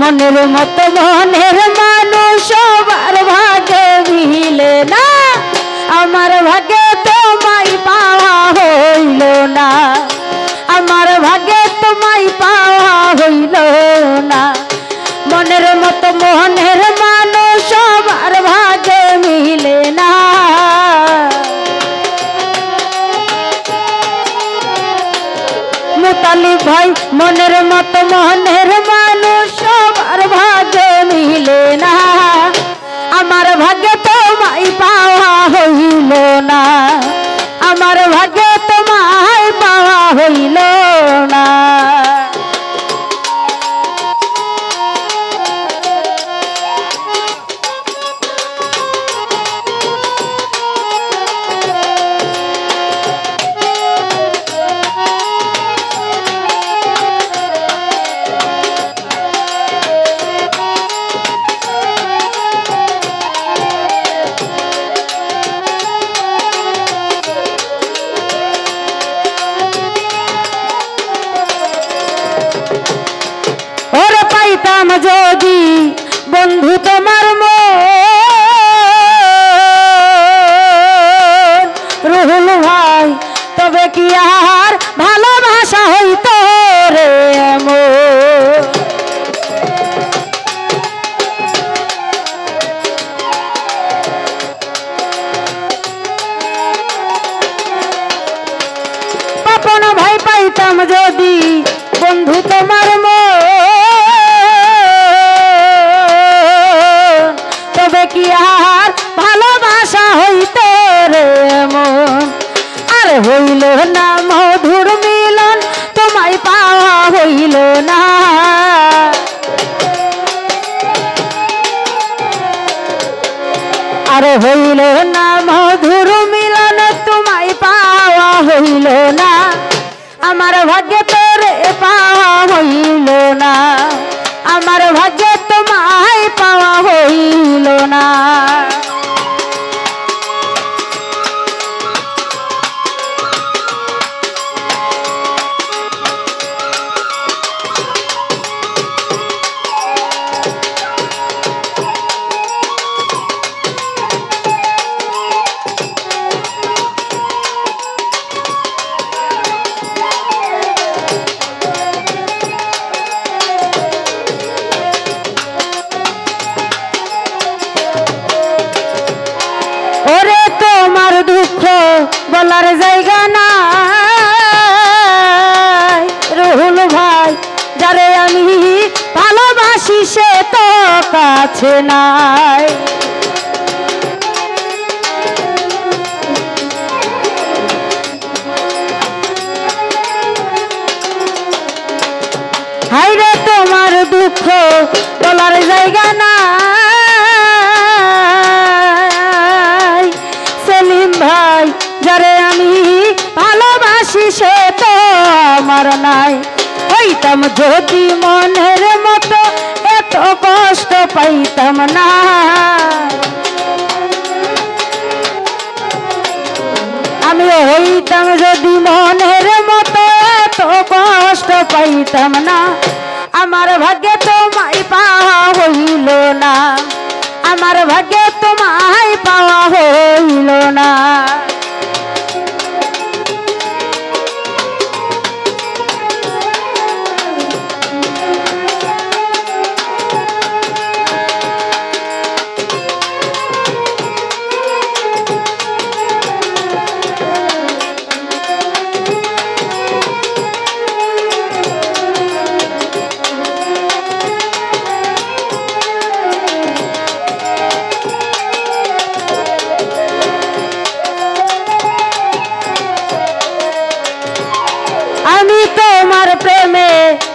মনের মতো মনের মানুষ সবার ভাগে মিলে না, আমার ভাগে তোমায় পাওয়া হইল না, আমার ভাগে তোমায় পাওয়া হইল না। মনের মতো মনের মানুষ সবার ভাগে মিলে না। মুতালিব ভাই মনের মতো মনের মানুষ সবার ভাগে মিলে না, আমার ভাগ্যে তোমায় পাওয়া হইল না, আমার ভাগ্যে তোমায় পাওয়া হইল না। যদি বন্ধু তোমার মন রুহুল ভাই, তবে কি আর ভালোবাসা হইতো রে এমন। পাপন ভাই পাইতাম যদি বন্ধু তোমার মন, কি আর ভালোবাসা হইতে রে মন। আর হইল না মধুর মিলন, তোমায় পাওয়া হইল না, আর হইল না মধুর মিলন, তোমায় পাওয়া হইল না, আমার ভাগ্যে তোরে পাওয়া হইল না, আমার ভাগ্যে তোমায় পাওয়া হইল না। বলার জায়গা নাই রুহুল ভাই, যারে আমি ভালোবাসি সে তো কাছে নাই। হায়রে তোমার দুঃখ বলার জায়গা নাই সেলিম ভাই, যারে আমি ভালোবাসি সে তো আমার নাই। হইতাম যদি মনের মতো এত কষ্ট পাইতাম না, আমি হইতাম যদি মনের মতো এত কষ্ট পাইতাম না, আমার ভাগ্যে তোমায় পাওয়া হইল না, আমার ভাগ্যে তোমায় পাওয়া হইল না। আমি তোমার প্রেমে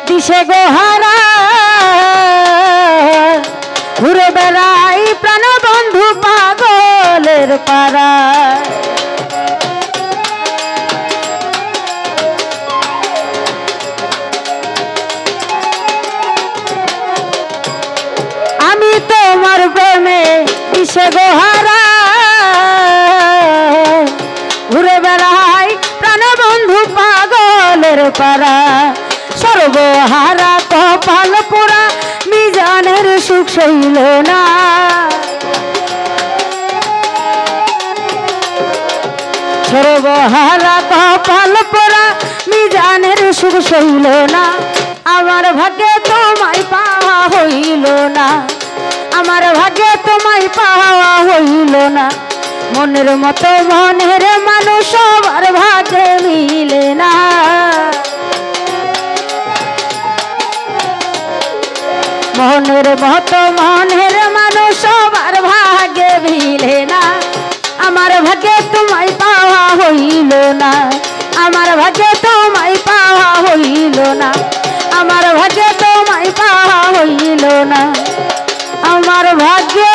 দিশে গোহারা, ঘুরে বেড়াই প্রাণ বন্ধু পাগলের পাড়া। আমি তোমার প্রেমে দিশে গোহারা, ঘুরে বেড়াই প্রাণ বন্ধু পাগলের পাড়া। সর্বহারা কপাল পোড়া মিজা সুখ সইল না। সর্বহারা কপাল পোড়া মিজানের সুখ সইল না। আমার ভাগ্যে তোমায় পাওয়া হইল না, আমার ভাগ্যে তোমায় পাওয়া হইল না। মনের মতো মনের মানুষ সবার ভাগ্যে মিলে না। মনের মতো মনের মানুষ সবার ভাগ্যে মিলে না। আমার ভাগ্যে তোমায় পাওয়া হইল না, আমার ভাগ্যে তোমায় পাওয়া হইল না, আমার ভাগ্যে তোমায় পাওয়া হইল না, আমার ভাগ্যে